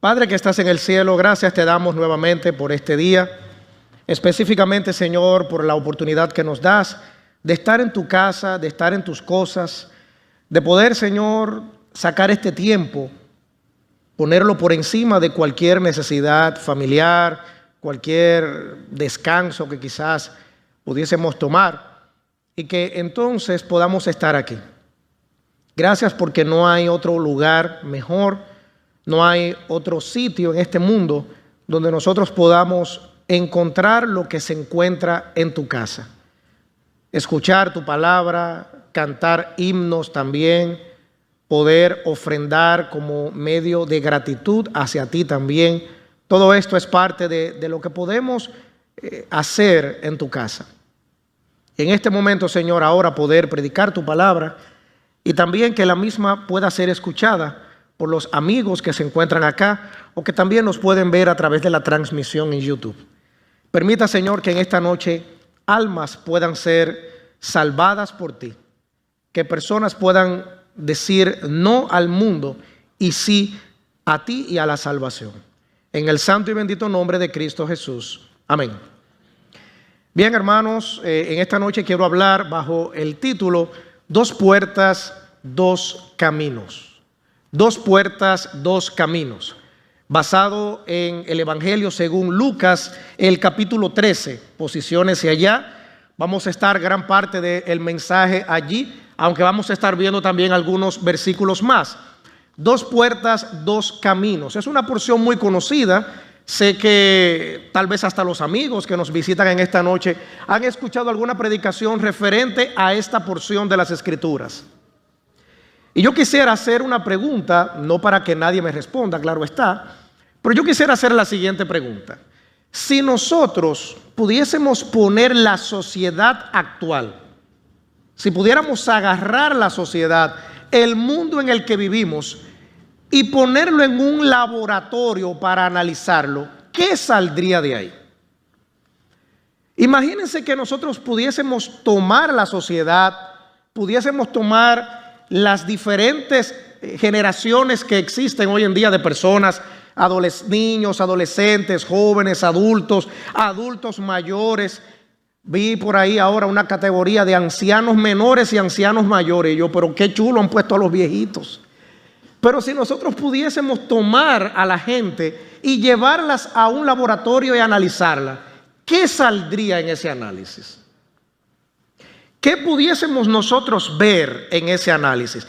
Padre que estás en el cielo, gracias te damos nuevamente por este día, específicamente, Señor, por la oportunidad que nos das de estar en tu casa, de estar en tus cosas, de poder, Señor, sacar este tiempo, ponerlo por encima de cualquier necesidad familiar, cualquier descanso que quizás pudiésemos tomar y que entonces podamos estar aquí. Gracias porque no hay otro lugar mejor, no hay otro sitio en este mundo donde nosotros podamos encontrar lo que se encuentra en tu casa. Escuchar tu palabra, cantar himnos también, poder ofrendar como medio de gratitud hacia ti también. Todo esto es parte de lo que podemos hacer en tu casa. En este momento, Señor, ahora poder predicar tu palabra y también que la misma pueda ser escuchada por los amigos que se encuentran acá o que también nos pueden ver a través de la transmisión en YouTube. Permita, Señor, que en esta noche almas puedan ser salvadas por ti, que personas puedan decir no al mundo y sí a ti y a la salvación. En el santo y bendito nombre de Cristo Jesús. Amén. Bien, hermanos, en esta noche quiero hablar bajo el título Dos puertas, dos caminos. Dos puertas, dos caminos. Basado en el Evangelio según Lucas, el capítulo 13. Posiciónese allá. Vamos a estar gran parte del mensaje allí, aunque vamos a estar viendo también algunos versículos más. Dos puertas, dos caminos. Es una porción muy conocida. Sé que tal vez hasta los amigos que nos visitan en esta noche han escuchado alguna predicación referente a esta porción de las Escrituras. Y yo quisiera hacer una pregunta, no para que nadie me responda, claro está, pero yo quisiera hacer la siguiente pregunta. Si nosotros pudiésemos poner la sociedad actual, si pudiéramos agarrar la sociedad, el mundo en el que vivimos, y ponerlo en un laboratorio para analizarlo, ¿qué saldría de ahí? Imagínense que nosotros pudiésemos tomar la sociedad, pudiésemos tomar las diferentes generaciones que existen hoy en día de personas, niños, adolescentes, jóvenes, adultos mayores. Vi por ahí ahora una categoría de ancianos menores y ancianos mayores. Y yo, pero qué chulo han puesto a los viejitos. Pero si nosotros pudiésemos tomar a la gente y llevarlas a un laboratorio y analizarla, ¿qué saldría en ese análisis? ¿Qué pudiésemos nosotros ver en ese análisis?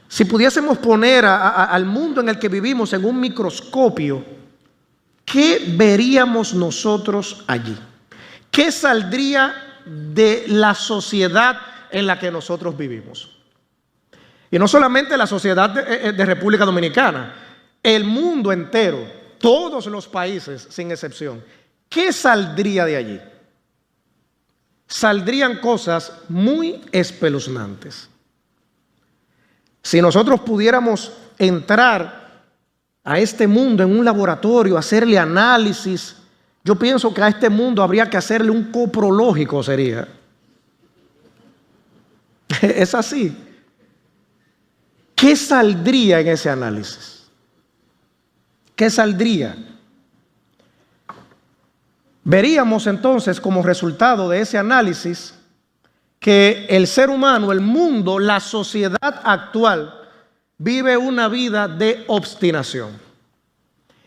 Si pudiésemos poner al mundo en el que vivimos en un microscopio, ¿qué veríamos nosotros allí? ¿Qué saldría de la sociedad en la que nosotros vivimos? Y no solamente la sociedad de República Dominicana, el mundo entero, todos los países sin excepción. ¿Qué saldría de allí? Saldrían cosas muy espeluznantes. Si nosotros pudiéramos entrar a este mundo en un laboratorio, hacerle análisis, yo pienso que a este mundo habría que hacerle un coprológico, sería. Es así. ¿Qué saldría en ese análisis? ¿Qué saldría? Veríamos entonces como resultado de ese análisis que el ser humano, el mundo, la sociedad actual vive una vida de obstinación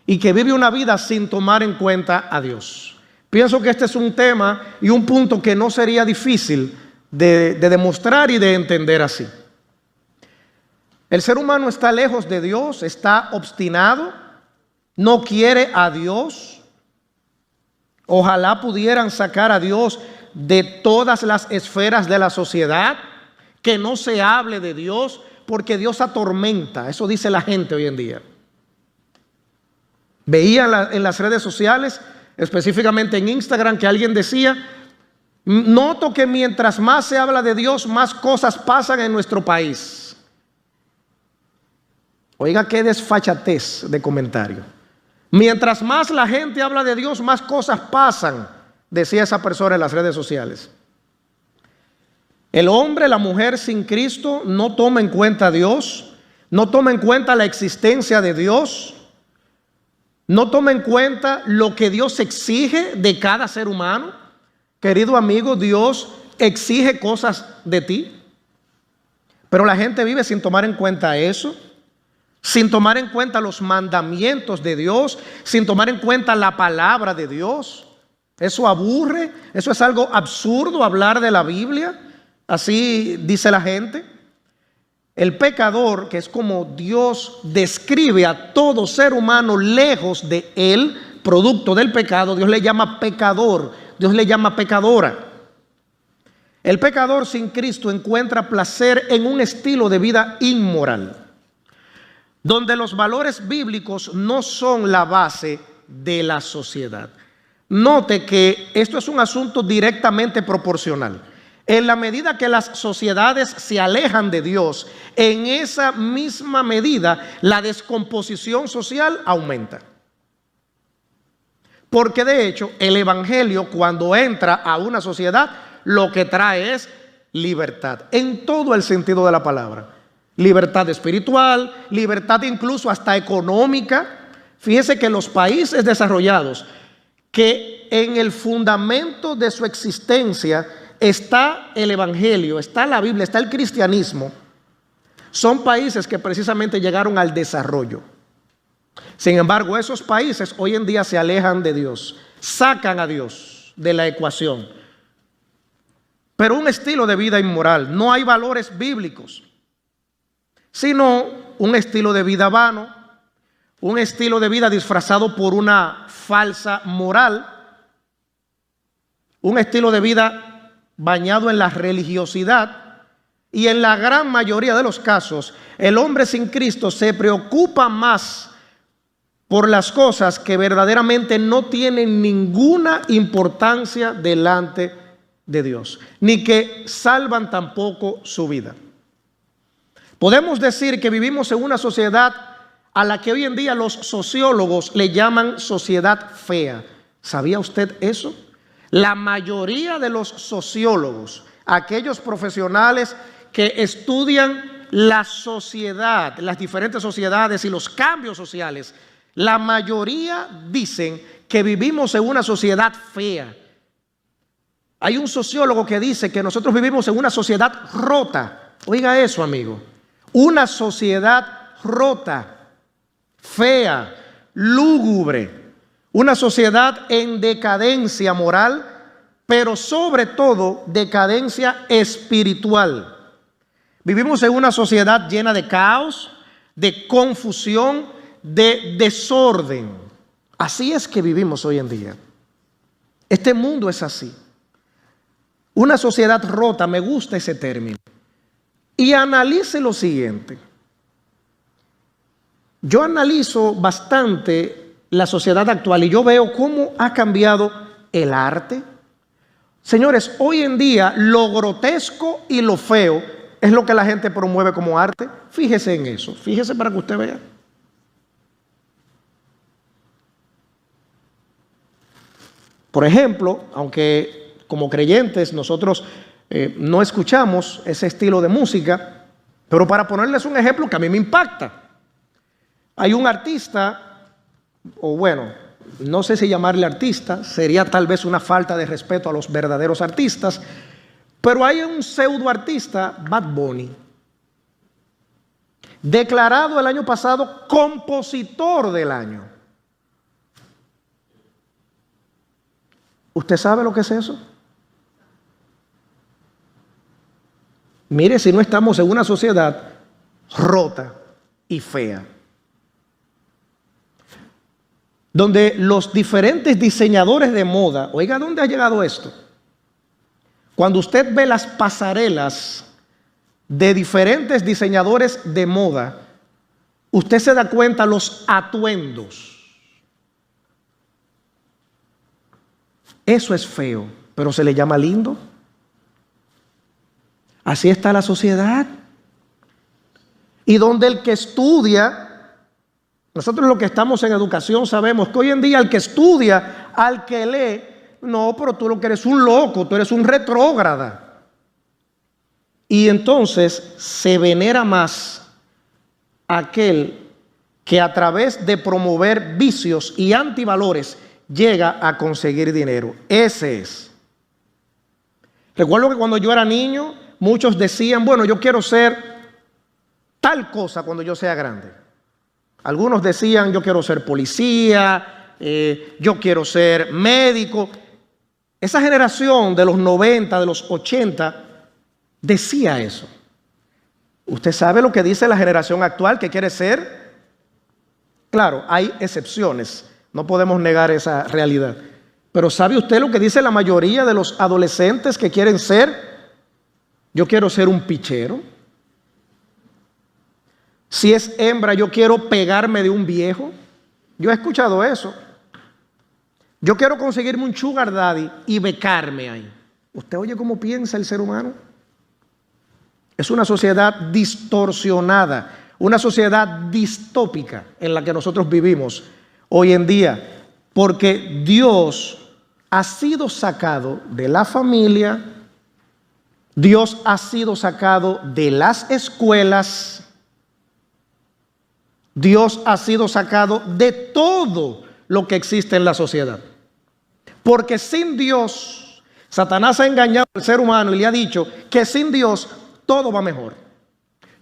y que vive una vida sin tomar en cuenta a Dios. Pienso que este es un tema y un punto que no sería difícil de demostrar y de entender así. El ser humano está lejos de Dios, está obstinado, no quiere a Dios. Ojalá pudieran sacar a Dios de todas las esferas de la sociedad, que no se hable de Dios, porque Dios atormenta. Eso dice la gente hoy en día. Veía en las redes sociales, específicamente en Instagram, que alguien decía: noto que mientras más se habla de Dios, más cosas pasan en nuestro país. Oiga, qué desfachatez de comentario. Mientras más la gente habla de Dios, más cosas pasan, decía esa persona en las redes sociales. El hombre, la mujer sin Cristo no toma en cuenta a Dios, no toma en cuenta la existencia de Dios. no toma en cuenta lo que Dios exige de cada ser humano. Querido amigo, Dios exige cosas de ti, pero la gente vive sin tomar en cuenta eso, sin tomar en cuenta los mandamientos de Dios, sin tomar en cuenta la palabra de Dios. Eso aburre, eso es algo absurdo hablar de la Biblia, así dice la gente. El pecador, que es como Dios describe a todo ser humano lejos de él, producto del pecado, Dios le llama pecador, Dios le llama pecadora. El pecador sin Cristo encuentra placer en un estilo de vida inmoral, donde los valores bíblicos no son la base de la sociedad. Note que esto es un asunto directamente proporcional. En la medida que las sociedades se alejan de Dios, en esa misma medida la descomposición social aumenta. Porque de hecho el evangelio, cuando entra a una sociedad, lo que trae es libertad, en todo el sentido de la palabra. Libertad espiritual, libertad incluso hasta económica. Fíjese que los países desarrollados, que en el fundamento de su existencia está el evangelio, está la Biblia, está el cristianismo, son países que precisamente llegaron al desarrollo. Sin embargo, esos países hoy en día se alejan de Dios, sacan a Dios de la ecuación. Pero un estilo de vida inmoral, no hay valores bíblicos, sino un estilo de vida vano, un estilo de vida disfrazado por una falsa moral, un estilo de vida bañado en la religiosidad. Y en la gran mayoría de los casos, el hombre sin Cristo se preocupa más por las cosas que verdaderamente no tienen ninguna importancia delante de Dios, ni que salvan tampoco su vida. Podemos decir que vivimos en una sociedad a la que hoy en día los sociólogos le llaman sociedad fea. ¿Sabía usted eso? La mayoría de los sociólogos, aquellos profesionales que estudian la sociedad, las diferentes sociedades y los cambios sociales, la mayoría dicen que vivimos en una sociedad fea. Hay un sociólogo que dice que nosotros vivimos en una sociedad rota. Oiga eso, amigo. Una sociedad rota, fea, lúgubre. Una sociedad en decadencia moral, pero sobre todo decadencia espiritual. Vivimos en una sociedad llena de caos, de confusión, de desorden. Así es que vivimos hoy en día. Este mundo es así. Una sociedad rota, me gusta ese término. Y analice lo siguiente. Yo analizo bastante la sociedad actual y yo veo cómo ha cambiado el arte. Señores, hoy en día lo grotesco y lo feo es lo que la gente promueve como arte. Fíjese en eso, fíjese para que usted vea. Por ejemplo, aunque como creyentes nosotros no escuchamos ese estilo de música, pero para ponerles un ejemplo que a mí me impacta. Hay un artista, o bueno, no sé si llamarle artista, sería tal vez una falta de respeto a los verdaderos artistas, pero hay un pseudo artista, Bad Bunny, declarado el año pasado compositor del año. ¿Usted sabe lo que es eso? Mire si no estamos en una sociedad rota y fea, donde los diferentes diseñadores de moda, oiga, ¿dónde ha llegado esto? Cuando usted ve las pasarelas de diferentes diseñadores de moda, usted se da cuenta los atuendos. Eso es feo, pero se le llama lindo. Así está la sociedad. Y donde el que estudia, nosotros los que estamos en educación sabemos que hoy en día el que estudia, al que lee, no, pero tú lo que eres un loco, tú eres un retrógrada. Y entonces se venera más aquel que a través de promover vicios y antivalores llega a conseguir dinero. Ese es. Recuerdo que cuando yo era niño, muchos decían, bueno, yo quiero ser tal cosa cuando yo sea grande. Algunos decían, yo quiero ser policía, yo quiero ser médico. Esa generación de los 90, de los 80, decía eso. ¿Usted sabe lo que dice la generación actual que quiere ser? Claro, hay excepciones, no podemos negar esa realidad. Pero ¿sabe usted lo que dice la mayoría de los adolescentes que quieren ser? Yo quiero ser un pichero. Si es hembra, yo quiero pegarme de un viejo. Yo he escuchado eso. Yo quiero conseguirme un sugar daddy y becarme ahí. ¿Usted oye cómo piensa el ser humano? Es una sociedad distorsionada, una sociedad distópica en la que nosotros vivimos hoy en día, porque Dios ha sido sacado de la familia, Dios ha sido sacado de las escuelas, Dios ha sido sacado de todo lo que existe en la sociedad. Porque sin Dios, Satanás ha engañado al ser humano y le ha dicho que sin Dios todo va mejor.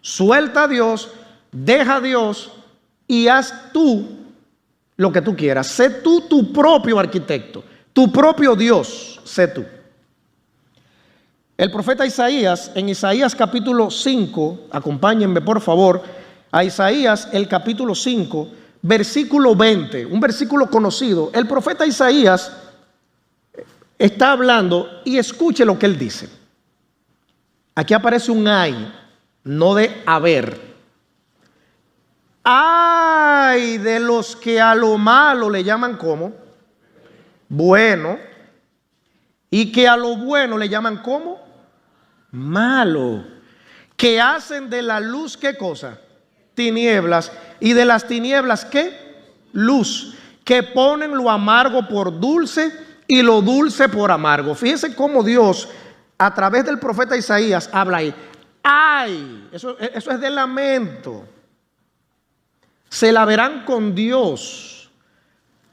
Suelta a Dios, deja a Dios y haz tú lo que tú quieras. Sé tú tu propio arquitecto, tu propio Dios, sé tú. El profeta Isaías, en Isaías capítulo 5, acompáñenme por favor, a Isaías el capítulo 5, versículo 20, un versículo conocido. El profeta Isaías está hablando y escuche lo que él dice. Aquí aparece un ay, no de haber. Ay de los que a lo malo le llaman ¿cómo? Bueno. Y que a lo bueno le llaman ¿cómo? Malo. Que hacen de la luz ¿qué cosa? Tinieblas. Y de las tinieblas ¿qué? Luz. Que ponen lo amargo por dulce y lo dulce por amargo. Fíjense cómo Dios a través del profeta Isaías habla ahí. Ay, eso es de lamento. Se la verán con Dios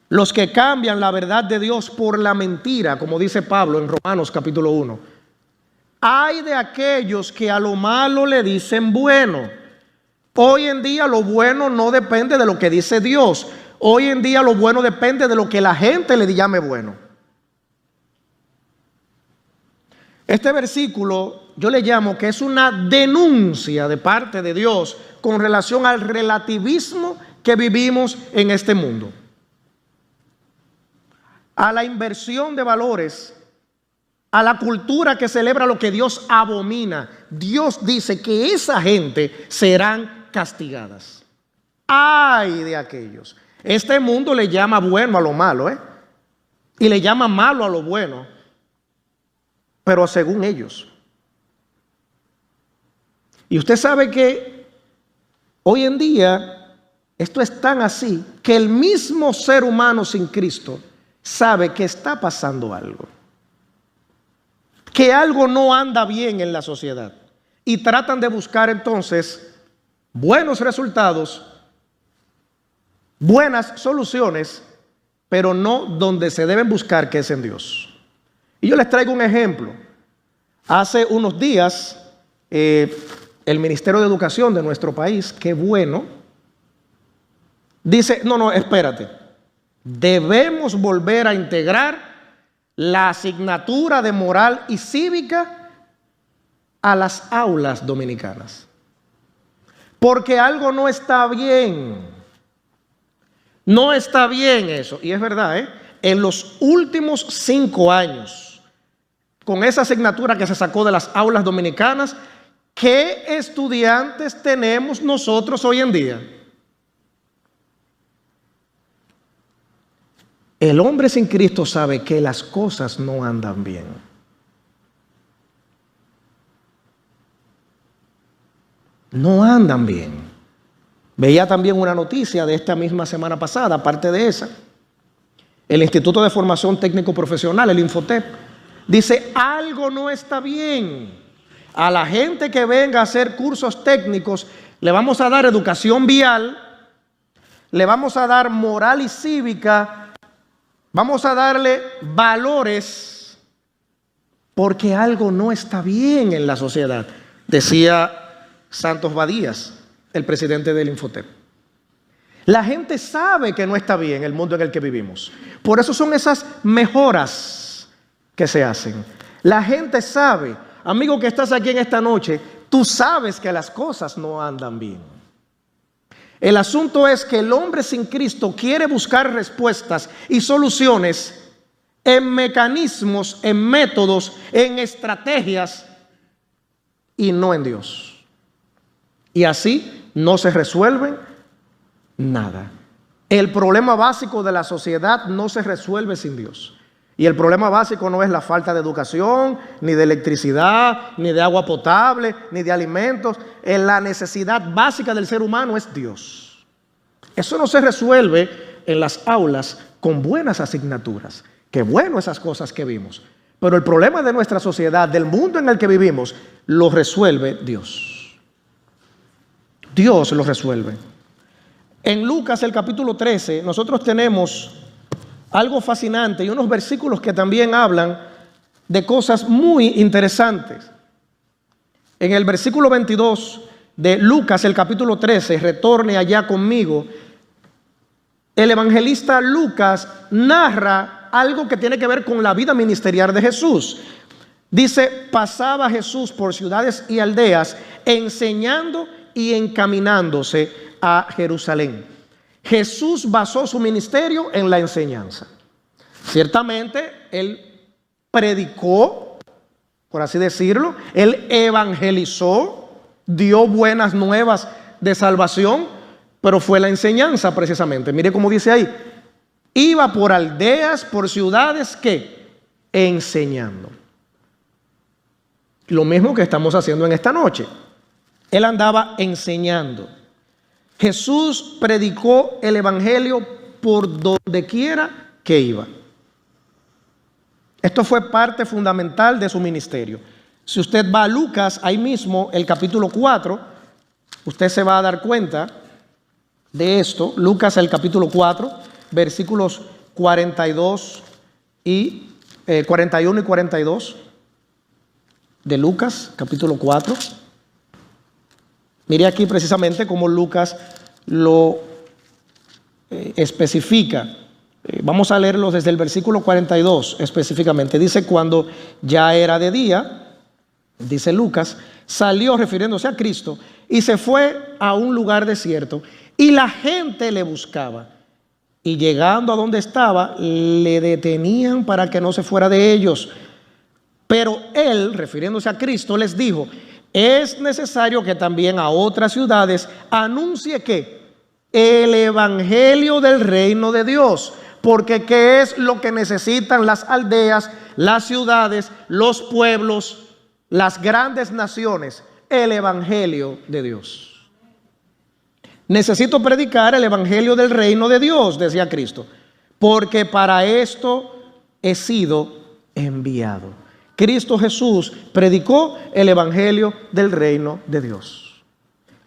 los que cambian la verdad de Dios por la mentira, como dice Pablo en Romanos capítulo 1. Ay de aquellos que a lo malo le dicen bueno. Hoy en día lo bueno no depende de lo que dice Dios. Hoy en día lo bueno depende de lo que la gente le llame bueno. Este versículo yo le llamo que es una denuncia de parte de Dios con relación al relativismo que vivimos en este mundo. A la inversión de valores, a la cultura que celebra lo que Dios abomina. Dios dice que esa gente serán castigadas. Ay de aquellos. Este mundo le llama bueno a lo malo, y le llama malo a lo bueno. Pero según ellos. Y usted sabe que hoy en día esto es tan así que el mismo ser humano sin Cristo sabe que está pasando algo. Que algo no anda bien en la sociedad. Y tratan de buscar entonces buenos resultados, buenas soluciones, pero no donde se deben buscar, que es en Dios. Y yo les traigo un ejemplo. Hace unos días, el Ministerio de Educación de nuestro país, qué bueno, dice, no, espérate, debemos volver a integrar la asignatura de moral y cívica a las aulas dominicanas. Porque algo no está bien. No está bien eso. Y es verdad, en los últimos 5 años, con esa asignatura que se sacó de las aulas dominicanas, ¿qué estudiantes tenemos nosotros hoy en día? El hombre sin Cristo sabe que las cosas no andan bien. No andan bien. Veía también una noticia de esta misma semana pasada, aparte de esa. El Instituto de Formación Técnico Profesional, el Infotep, dice, algo no está bien. A la gente que venga a hacer cursos técnicos le vamos a dar educación vial, le vamos a dar moral y cívica, vamos a darle valores, porque algo no está bien en la sociedad, decía Santos Badías, el presidente del Infotep. La gente sabe que no está bien el mundo en el que vivimos. Por eso son esas mejoras que se hacen. La gente sabe, amigo que estás aquí en esta noche, tú sabes que las cosas no andan bien. El asunto es que el hombre sin Cristo quiere buscar respuestas y soluciones en mecanismos, en métodos, en estrategias y no en Dios. Y así no se resuelven nada. El problema básico de la sociedad no se resuelve sin Dios. Y el problema básico no es la falta de educación, ni de electricidad, ni de agua potable, ni de alimentos. La necesidad básica del ser humano es Dios. Eso no se resuelve en las aulas con buenas asignaturas. Qué bueno esas cosas que vimos. Pero el problema de nuestra sociedad, del mundo en el que vivimos, lo resuelve Dios. Dios lo resuelve. En Lucas, el capítulo 13, nosotros tenemos algo fascinante y unos versículos que también hablan de cosas muy interesantes. En el versículo 22 de Lucas, el capítulo 13, retorne allá conmigo, el evangelista Lucas narra algo que tiene que ver con la vida ministerial de Jesús. Dice, pasaba Jesús por ciudades y aldeas, enseñando y encaminándose a Jerusalén. Jesús basó su ministerio en la enseñanza. Ciertamente, Él predicó, por así decirlo, Él evangelizó, dio buenas nuevas de salvación, pero fue la enseñanza precisamente. Mire cómo dice ahí, iba por aldeas, por ciudades, ¿qué? Enseñando. Lo mismo que estamos haciendo en esta noche. Él andaba enseñando. Jesús predicó el evangelio por donde quiera que iba. Esto fue parte fundamental de su ministerio. Si usted va a Lucas, ahí mismo, el capítulo 4, usted se va a dar cuenta de esto. Lucas, el capítulo 4, versículos 42 y 41 y 42 de Lucas, capítulo 4. Mire aquí precisamente cómo Lucas lo especifica. Vamos a leerlo desde el versículo 42 específicamente. Dice, cuando ya era de día, dice Lucas, salió refiriéndose a Cristo y se fue a un lugar desierto y la gente le buscaba. Y llegando a donde estaba, le detenían para que no se fuera de ellos. Pero él, refiriéndose a Cristo, les dijo, es necesario que también a otras ciudades anuncie que el evangelio del reino de Dios, porque ¿qué es lo que necesitan las aldeas, las ciudades, los pueblos, las grandes naciones? El evangelio de Dios. Necesito predicar el evangelio del reino de Dios, decía Cristo, porque para esto he sido enviado. Cristo Jesús predicó el evangelio del reino de Dios.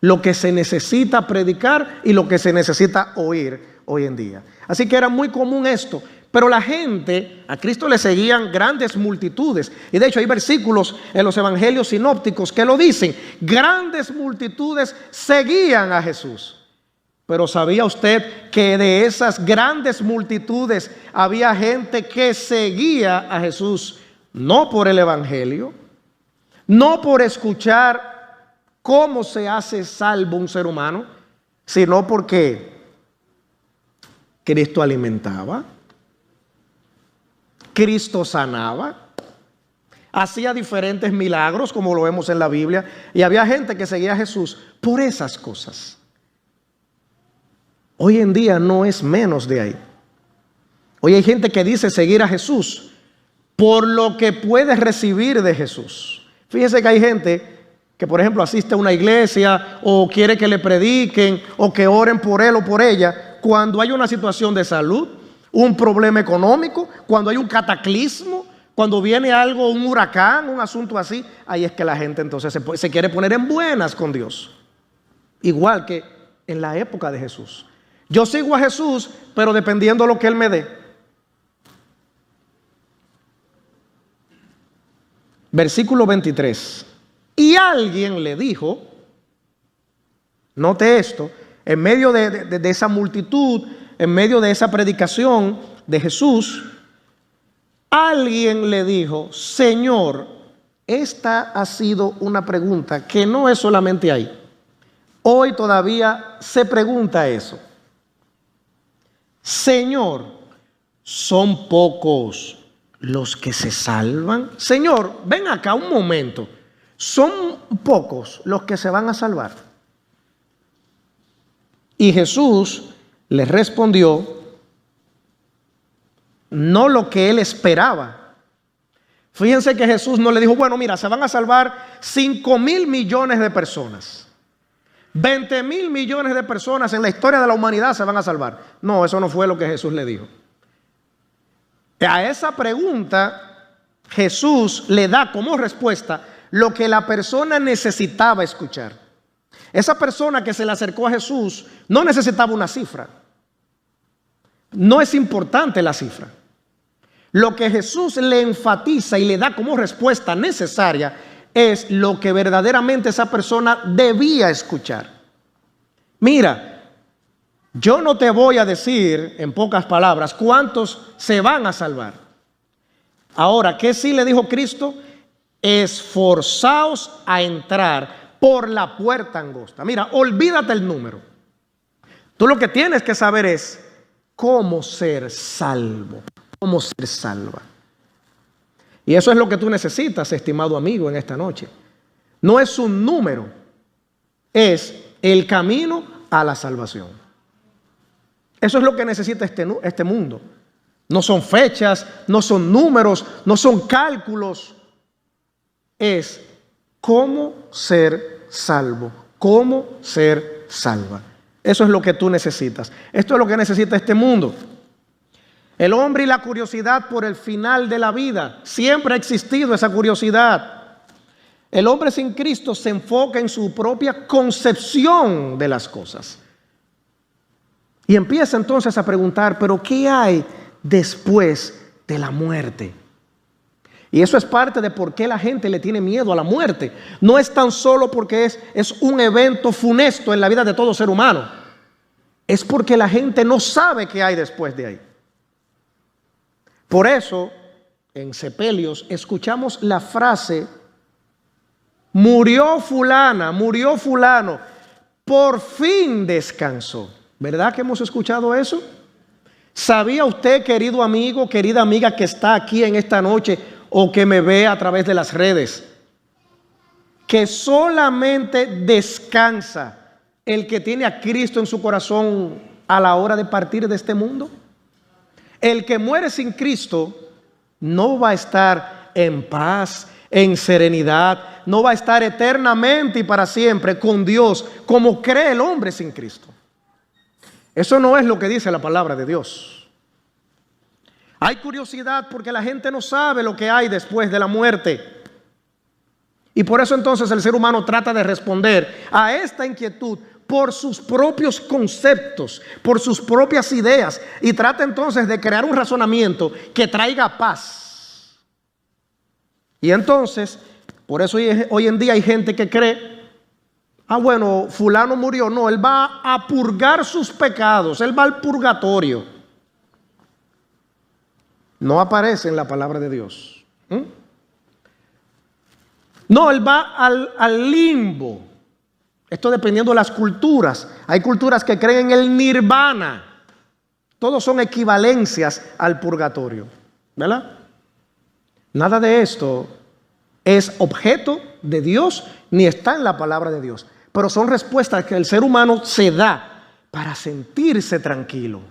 Lo que se necesita predicar y lo que se necesita oír hoy en día. Así que era muy común esto. Pero la gente, a Cristo le seguían grandes multitudes. Y de hecho hay versículos en los evangelios sinópticos que lo dicen. Grandes multitudes seguían a Jesús. Pero ¿sabía usted que de esas grandes multitudes había gente que seguía a Jesús? No por el evangelio, no por escuchar cómo se hace salvo un ser humano, sino porque Cristo alimentaba, Cristo sanaba, hacía diferentes milagros como lo vemos en la Biblia, y había gente que seguía a Jesús por esas cosas. Hoy en día no es menos de ahí. Hoy hay gente que dice seguir a Jesús por lo que puede recibir de Jesús. Fíjese que hay gente que, por ejemplo, asiste a una iglesia o quiere que le prediquen o que oren por él o por ella cuando hay una situación de salud, un problema económico, cuando hay un cataclismo, cuando viene algo, un huracán, un asunto así. Ahí es que la gente entonces se quiere poner en buenas con Dios. Igual que en la época de Jesús. Yo sigo a Jesús, pero dependiendo de lo que Él me dé. Versículo 23. Y alguien le dijo, note esto, en medio de esa multitud, en medio de esa predicación de Jesús, alguien le dijo, Señor, esta ha sido una pregunta que no es solamente ahí. Hoy todavía se pregunta eso. Señor, ¿son pocos los que se salvan? Señor, ven acá un momento. ¿Son pocos los que se van a salvar? Y Jesús les respondió, no lo que él esperaba. Fíjense que Jesús no le dijo, bueno, mira, se van a salvar 5,000 millones de personas. 20,000 millones de personas en la historia de la humanidad se van a salvar. No, eso no fue lo que Jesús le dijo. A esa pregunta, Jesús le da como respuesta lo que la persona necesitaba escuchar. Esa persona que se le acercó a Jesús no necesitaba una cifra. No es importante la cifra. Lo que Jesús le enfatiza y le da como respuesta necesaria es lo que verdaderamente esa persona debía escuchar. Mira, yo no te voy a decir en pocas palabras cuántos se van a salvar. Ahora, ¿qué sí le dijo Cristo? Esforzaos a entrar por la puerta angosta. Mira, olvídate el número. Tú lo que tienes que saber es cómo ser salvo, cómo ser salva. Y eso es lo que tú necesitas, estimado amigo, en esta noche. No es un número, es el camino a la salvación. Eso es lo que necesita este mundo. No son fechas, no son números, no son cálculos. Es cómo ser salvo, cómo ser salva. Eso es lo que tú necesitas. Esto es lo que necesita este mundo. El hombre y la curiosidad por el final de la vida. Siempre ha existido esa curiosidad. El hombre sin Cristo se enfoca en su propia concepción de las cosas. Y empieza entonces a preguntar, ¿pero qué hay después de la muerte? Y eso es parte de por qué la gente le tiene miedo a la muerte. No es tan solo porque es un evento funesto en la vida de todo ser humano. Es porque la gente no sabe qué hay después de ahí. Por eso, en sepelios, escuchamos la frase, murió fulana, murió fulano, por fin descansó. ¿Verdad que hemos escuchado eso? ¿Sabía usted, querido amigo, querida amiga que está aquí en esta noche o que me ve a través de las redes, que solamente descansa el que tiene a Cristo en su corazón a la hora de partir de este mundo? El que muere sin Cristo no va a estar en paz, en serenidad, no va a estar eternamente y para siempre con Dios como cree el hombre sin Cristo. Eso no es lo que dice la palabra de Dios. Hay curiosidad porque la gente no sabe lo que hay después de la muerte. Y por eso entonces el ser humano trata de responder a esta inquietud por sus propios conceptos, por sus propias ideas, y trata entonces de crear un razonamiento que traiga paz. Y entonces, por eso hoy en día hay gente que cree, bueno, fulano murió. No, él va a purgar sus pecados, él va al purgatorio. No aparece en la palabra de Dios. No, él va al limbo. Esto dependiendo de las culturas. Hay culturas que creen en el nirvana. Todos son equivalencias al purgatorio, ¿verdad? Nada de esto es objeto de Dios ni está en la palabra de Dios. Pero son respuestas que el ser humano se da para sentirse tranquilo.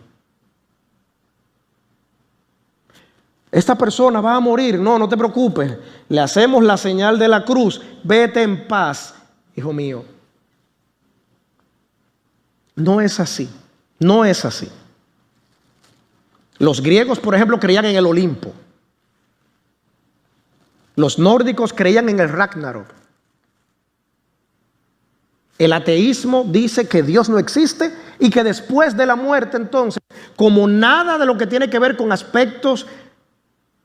Esta persona va a morir. No, no te preocupes. Le hacemos la señal de la cruz. Vete en paz, hijo mío. No es así. No es así. Los griegos, por ejemplo, creían en el Olimpo. Los nórdicos creían en el Ragnarok. El ateísmo dice que Dios no existe y que después de la muerte, entonces, como nada de lo que tiene que ver con aspectos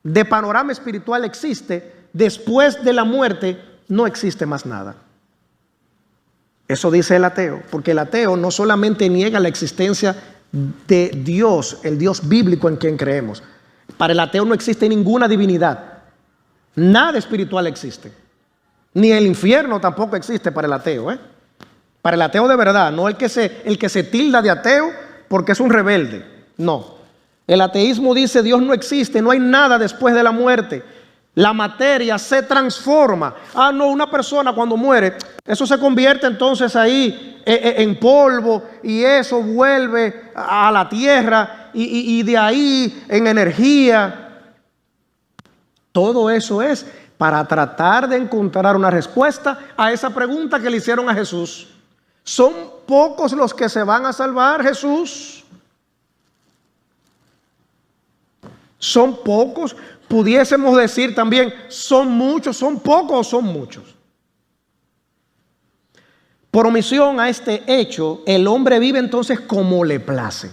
de panorama espiritual existe, después de la muerte no existe más nada. Eso dice el ateo, porque el ateo no solamente niega la existencia de Dios, el Dios bíblico en quien creemos. Para el ateo no existe ninguna divinidad, nada espiritual existe, ni el infierno tampoco existe para el ateo, Para el ateo de verdad, no el que se tilda de ateo porque es un rebelde. No. El ateísmo dice Dios no existe, no hay nada después de la muerte. La materia se transforma. No, una persona cuando muere, eso se convierte entonces ahí en polvo y eso vuelve a la tierra y de ahí en energía. Todo eso es para tratar de encontrar una respuesta a esa pregunta que le hicieron a Jesús. ¿Son pocos los que se van a salvar, Jesús? ¿Son pocos? Pudiésemos decir también, ¿son muchos? ¿Son pocos o son muchos? Por omisión a este hecho, el hombre vive entonces como le place.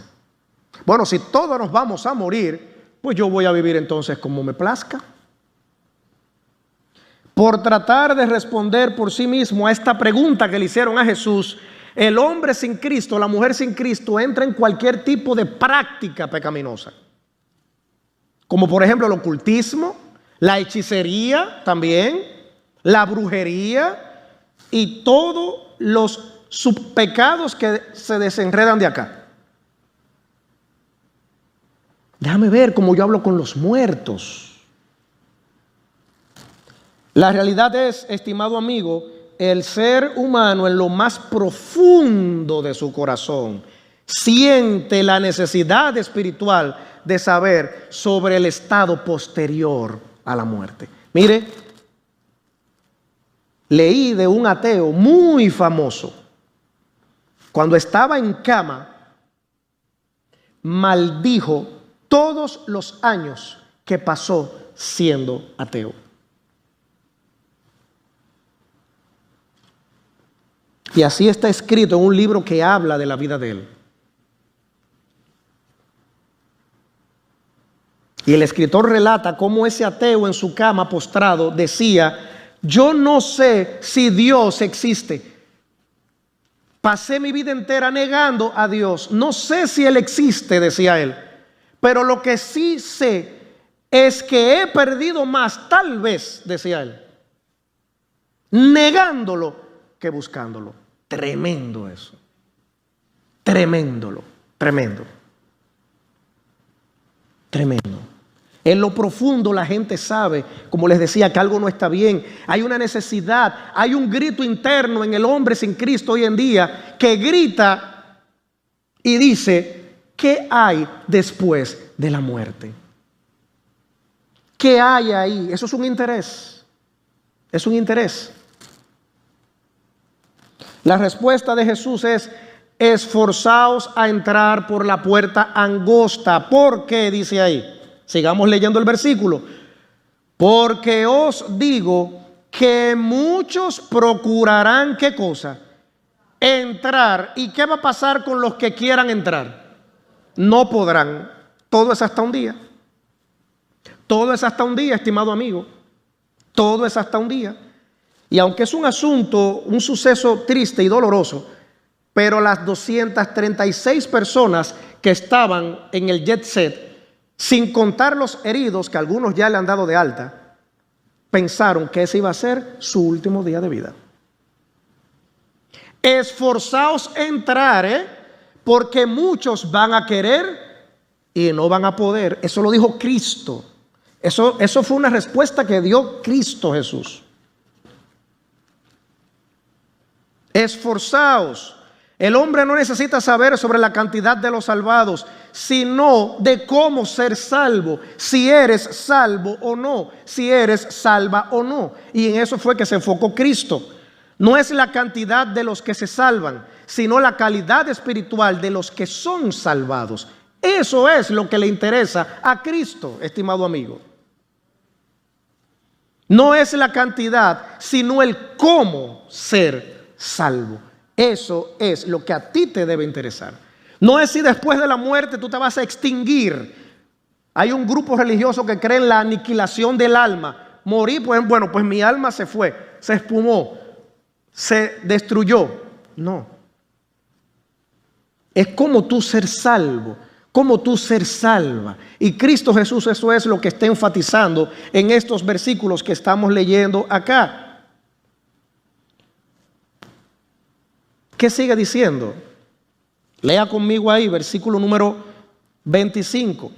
Bueno, si todos nos vamos a morir, pues yo voy a vivir entonces como me plazca. Por tratar de responder por sí mismo a esta pregunta que le hicieron a Jesús, el hombre sin Cristo, la mujer sin Cristo, entra en cualquier tipo de práctica pecaminosa. Como por ejemplo el ocultismo, la hechicería también, la brujería y todos los subpecados que se desenredan de acá. Déjame ver cómo yo hablo con los muertos. La realidad es, estimado amigo, el ser humano en lo más profundo de su corazón siente la necesidad espiritual de saber sobre el estado posterior a la muerte. Mire, leí de un ateo muy famoso, cuando estaba en cama, maldijo todos los años que pasó siendo ateo. Y así está escrito en un libro que habla de la vida de él. Y el escritor relata cómo ese ateo en su cama postrado decía: yo no sé si Dios existe. Pasé mi vida entera negando a Dios. No sé si Él existe, decía él. Pero lo que sí sé es que he perdido más, tal vez, decía él, negándolo que buscándolo. Tremendo eso. Tremendo. En lo profundo la gente sabe, como les decía, que algo no está bien. Hay una necesidad, hay un grito interno en el hombre sin Cristo hoy en día que grita y dice: ¿qué hay después de la muerte? ¿Qué hay ahí? Eso es un interés. Es un interés. La respuesta de Jesús es: esforzaos a entrar por la puerta angosta. ¿Por qué? Dice ahí. Sigamos leyendo el versículo. Porque os digo que muchos procurarán, ¿qué cosa? Entrar. ¿Y qué va a pasar con los que quieran entrar? No podrán. Todo es hasta un día. Todo es hasta un día, estimado amigo. Todo es hasta un día. Y aunque es un asunto, un suceso triste y doloroso, pero las 236 personas que estaban en el jet set, sin contar los heridos, que algunos ya le han dado de alta, pensaron que ese iba a ser su último día de vida. Esforzaos a entrar, porque muchos van a querer y no van a poder. Eso lo dijo Cristo. Eso fue una respuesta que dio Cristo Jesús. Esforzaos. El hombre no necesita saber sobre la cantidad de los salvados, sino de cómo ser salvo, si eres salvo o no, si eres salva o no. Y en eso fue que se enfocó Cristo. No es la cantidad de los que se salvan, sino la calidad espiritual de los que son salvados. Eso es lo que le interesa a Cristo, estimado amigo. No es la cantidad, sino el cómo ser salvo. Eso es lo que a ti te debe interesar. No es si después de la muerte tú te vas a extinguir. Hay un grupo religioso que cree en la aniquilación del alma. Morí, pues bueno, pues mi alma se fue, se espumó, se destruyó. No. Es como tú ser salvo, como tú ser salva. Y Cristo Jesús, eso es lo que está enfatizando en estos versículos que estamos leyendo acá. ¿Qué sigue diciendo? Lea conmigo ahí, versículo número 25.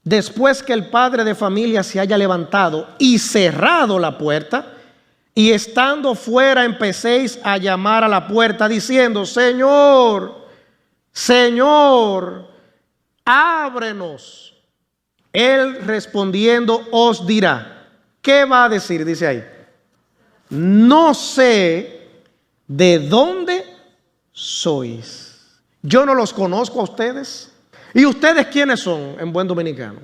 Después que el padre de familia se haya levantado y cerrado la puerta, y estando fuera empecéis a llamar a la puerta diciendo: Señor, Señor, ábrenos. Él respondiendo os dirá. ¿Qué va a decir? Dice ahí: no sé de dónde sois. Yo no los conozco a ustedes. ¿Y ustedes quiénes son en buen dominicano?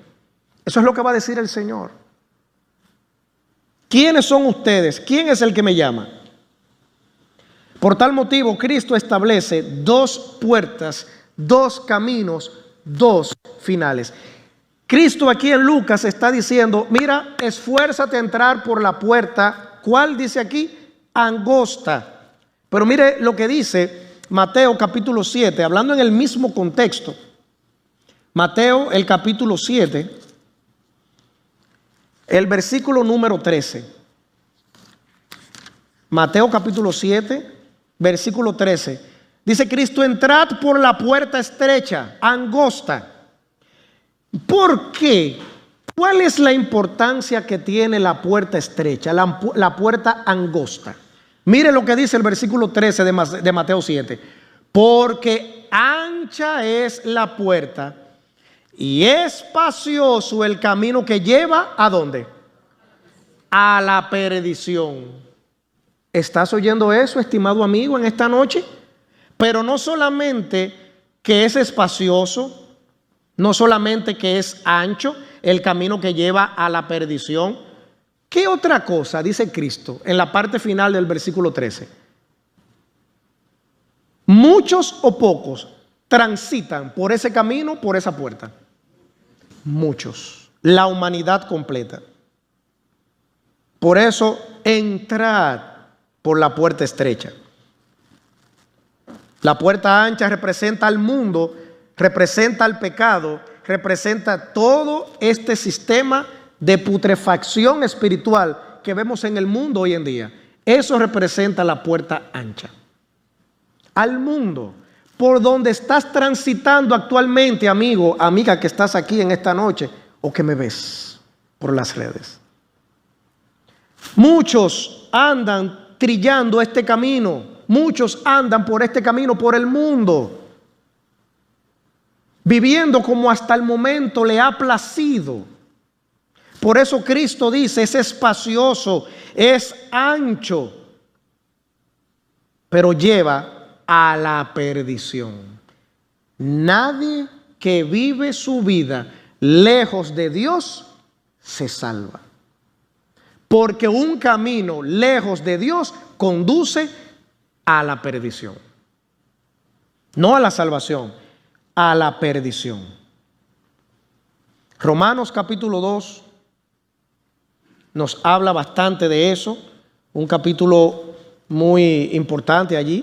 Eso es lo que va a decir el Señor. ¿Quiénes son ustedes? ¿Quién es el que me llama? Por tal motivo, Cristo establece dos puertas, dos caminos, dos finales. Cristo aquí en Lucas está diciendo: mira, esfuérzate a entrar por la puerta. ¿Cuál dice aquí? Angosta. Pero mire lo que dice Mateo capítulo 7, hablando en el mismo contexto. Mateo, el capítulo 7, el versículo número 13. Mateo capítulo 7, versículo 13. Dice Cristo: entrad por la puerta estrecha, angosta. ¿Por qué? ¿Cuál es la importancia que tiene la puerta estrecha, la puerta angosta? Mire lo que dice el versículo 13 de Mateo 7. Porque ancha es la puerta y espacioso el camino que lleva ¿a dónde? A la perdición. ¿Estás oyendo eso, estimado amigo, en esta noche? Pero no solamente que es espacioso, no solamente que es ancho el camino que lleva a la perdición. ¿Qué otra cosa dice Cristo en la parte final del versículo 13? Muchos o pocos transitan por ese camino, por esa puerta. Muchos. La humanidad completa. Por eso, entrad por la puerta estrecha. La puerta ancha representa al mundo, representa al pecado, representa todo este sistema de putrefacción espiritual que vemos en el mundo hoy en día. Eso representa la puerta ancha. Al mundo, por donde estás transitando actualmente, amigo, amiga que estás aquí en esta noche o que me ves por las redes. Muchos andan trillando este camino, muchos andan por este camino, por el mundo, viviendo como hasta el momento le ha placido. Por eso Cristo dice: es espacioso, es ancho, pero lleva a la perdición. Nadie que vive su vida lejos de Dios se salva. Porque un camino lejos de Dios conduce a la perdición. No a la salvación, a la perdición. Romanos capítulo 2 nos habla bastante de eso, un capítulo muy importante allí.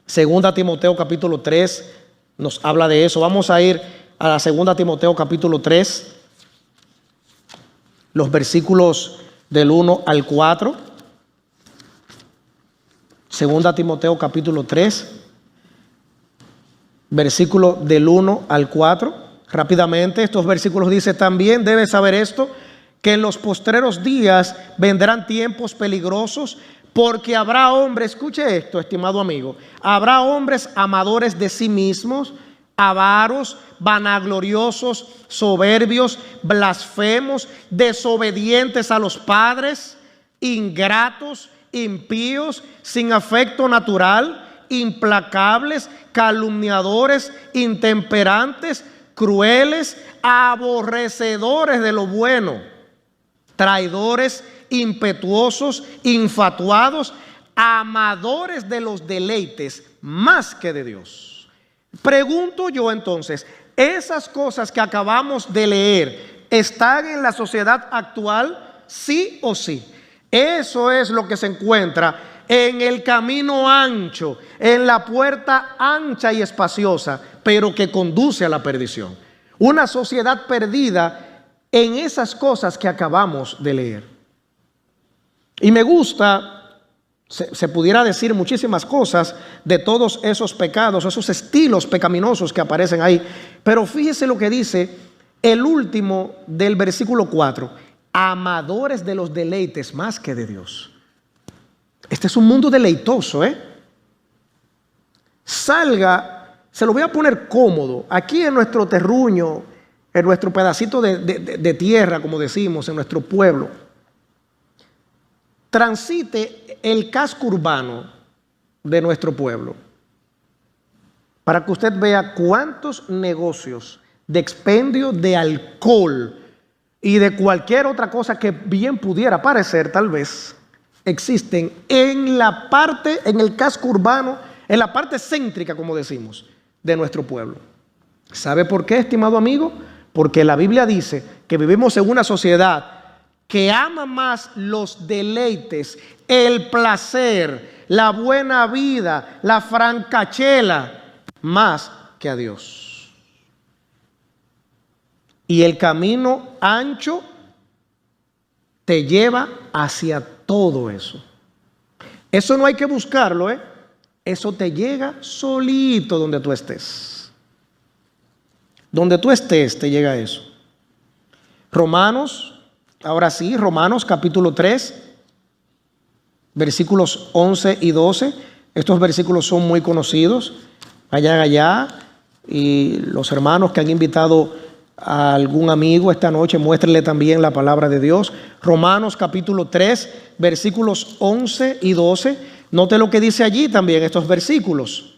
Segunda Timoteo capítulo 3 nos habla de eso. Vamos a ir a la segunda Timoteo capítulo 3, los versículos del 1 al 4. Segunda Timoteo capítulo 3, versículo del 1 al 4. Rápidamente, estos versículos dice: también debes saber esto, que en los postreros días vendrán tiempos peligrosos, porque habrá hombres, escuche esto, estimado amigo, habrá hombres amadores de sí mismos, avaros, vanagloriosos, soberbios, blasfemos, desobedientes a los padres, ingratos, impíos, sin afecto natural, implacables, calumniadores, intemperantes, crueles, aborrecedores de lo bueno, traidores, impetuosos, infatuados, amadores de los deleites más que de Dios. Pregunto yo entonces, ¿esas cosas que acabamos de leer están en la sociedad actual? ¿Sí o sí? Eso es lo que se encuentra en el camino ancho, en la puerta ancha y espaciosa, pero que conduce a la perdición. Una sociedad perdida en esas cosas que acabamos de leer. Y me gusta, se pudiera decir muchísimas cosas de todos esos pecados, esos estilos pecaminosos que aparecen ahí, pero fíjese lo que dice el último del versículo 4: amadores de los deleites más que de Dios. Este es un mundo deleitoso, Salga, se lo voy a poner cómodo, aquí en nuestro terruño, en nuestro pedacito de tierra, como decimos, en nuestro pueblo. Transite el casco urbano de nuestro pueblo para que usted vea cuántos negocios de expendio de alcohol y de cualquier otra cosa que bien pudiera parecer, tal vez, existen en la parte, en el casco urbano, en la parte céntrica, como decimos, de nuestro pueblo. ¿Sabe por qué, estimado amigo? Porque la Biblia dice que vivimos en una sociedad que ama más los deleites, el placer, la buena vida, la francachela, más que a Dios. Y el camino ancho te lleva hacia todo eso. Eso no hay que buscarlo, Eso te llega solito donde tú estés. Donde tú estés te llega eso. Romanos, ahora sí, Romanos capítulo 3, versículos 11 y 12. Estos versículos son muy conocidos. Vayan allá y los hermanos que han invitado a algún amigo esta noche, muéstrenle también la palabra de Dios. Romanos capítulo 3, versículos 11 y 12. Note lo que dice allí también estos versículos.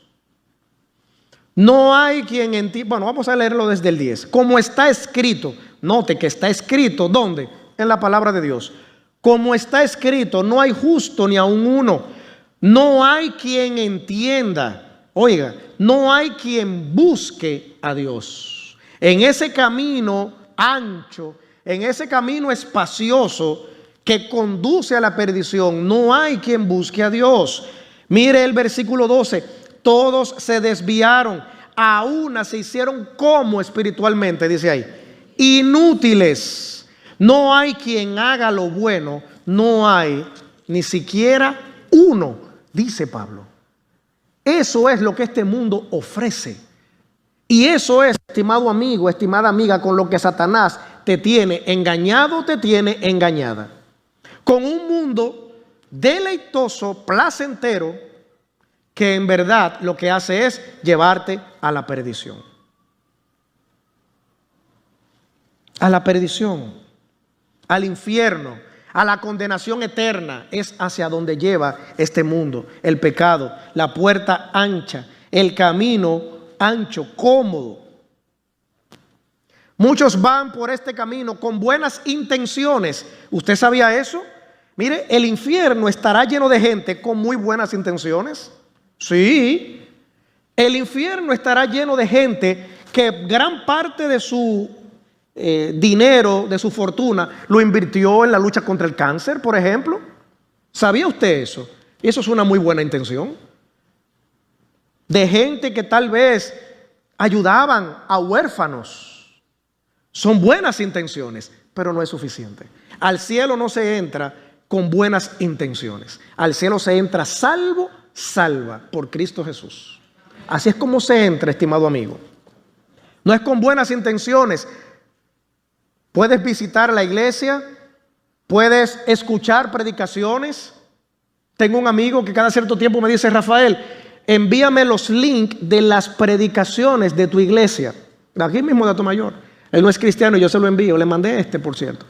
No hay quien en ti... Bueno, vamos a leerlo desde el 10. Como está escrito, note que está escrito, ¿dónde? En la palabra de Dios. Como está escrito, no hay justo ni aun uno. No hay quien entienda. Oiga, no hay quien busque a Dios. En ese camino ancho, en ese camino espacioso que conduce a la perdición, no hay quien busque a Dios. Mire el versículo 12. Todos se desviaron, a una se hicieron como espiritualmente, dice ahí, inútiles. No hay quien haga lo bueno, no hay ni siquiera uno, dice Pablo. Eso es lo que este mundo ofrece. Y eso es, estimado amigo, estimada amiga, con lo que Satanás te tiene engañado, te tiene engañada. Con un mundo deleitoso, placentero, que en verdad lo que hace es llevarte a la perdición. A la perdición, al infierno, a la condenación eterna. Es hacia donde lleva este mundo, el pecado, la puerta ancha, el camino ancho, cómodo. Muchos van por este camino con buenas intenciones. ¿Usted sabía eso? Mire, el infierno estará lleno de gente con muy buenas intenciones. Sí, el infierno estará lleno de gente que gran parte de su dinero, de su fortuna, lo invirtió en la lucha contra el cáncer, por ejemplo. ¿Sabía usted eso? Y eso es una muy buena intención. De gente que tal vez ayudaban a huérfanos. Son buenas intenciones, pero no es suficiente. Al cielo no se entra con buenas intenciones. Al cielo se entra salva por Cristo Jesús. Así es como se entra, estimado amigo. No es con buenas intenciones. Puedes visitar la iglesia, puedes escuchar predicaciones. Tengo un amigo que cada cierto tiempo me dice: Rafael, envíame los links de las predicaciones de tu iglesia. De aquí mismo de Atomayor. Él no es cristiano y yo se lo envío. Le mandé por cierto.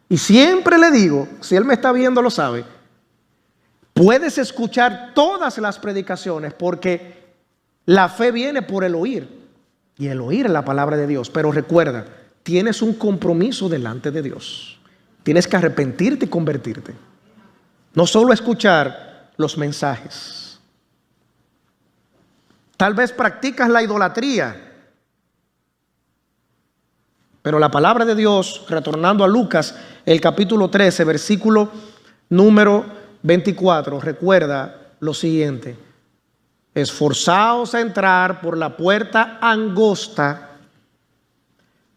Y siempre le digo, si él me está viendo lo sabe, puedes escuchar todas las predicaciones porque la fe viene por el oír. Y el oír es la palabra de Dios. Pero recuerda, tienes un compromiso delante de Dios. Tienes que arrepentirte y convertirte. No solo escuchar los mensajes. Tal vez practicas la idolatría. Pero la palabra de Dios, retornando a Lucas, el capítulo 13, versículo número 24, recuerda lo siguiente: esforzaos a entrar por la puerta angosta,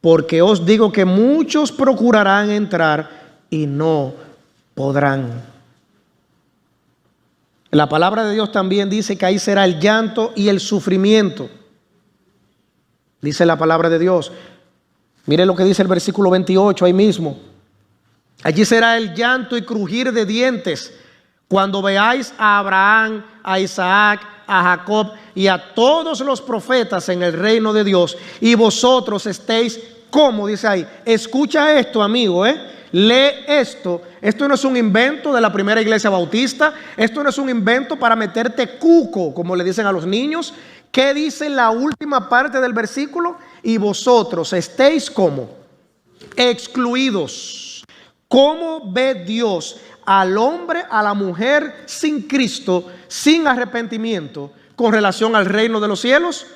porque os digo que muchos procurarán entrar y no podrán. La palabra de Dios también dice que ahí será el llanto y el sufrimiento. Dice la palabra de Dios. Mire lo que dice el versículo 28 ahí mismo. Allí será el llanto y crujir de dientes cuando veáis a Abraham, a Isaac, a Jacob y a todos los profetas en el reino de Dios, y vosotros estéis, como dice ahí. Escucha esto, amigo, lee esto. Esto no es un invento de la primera iglesia bautista. Esto no es un invento para meterte cuco, como le dicen a los niños. ¿Qué dice la última parte del versículo? Y vosotros estéis como excluidos. ¿Cómo ve Dios al hombre, a la mujer sin Cristo, sin arrepentimiento, con relación al reino de los cielos?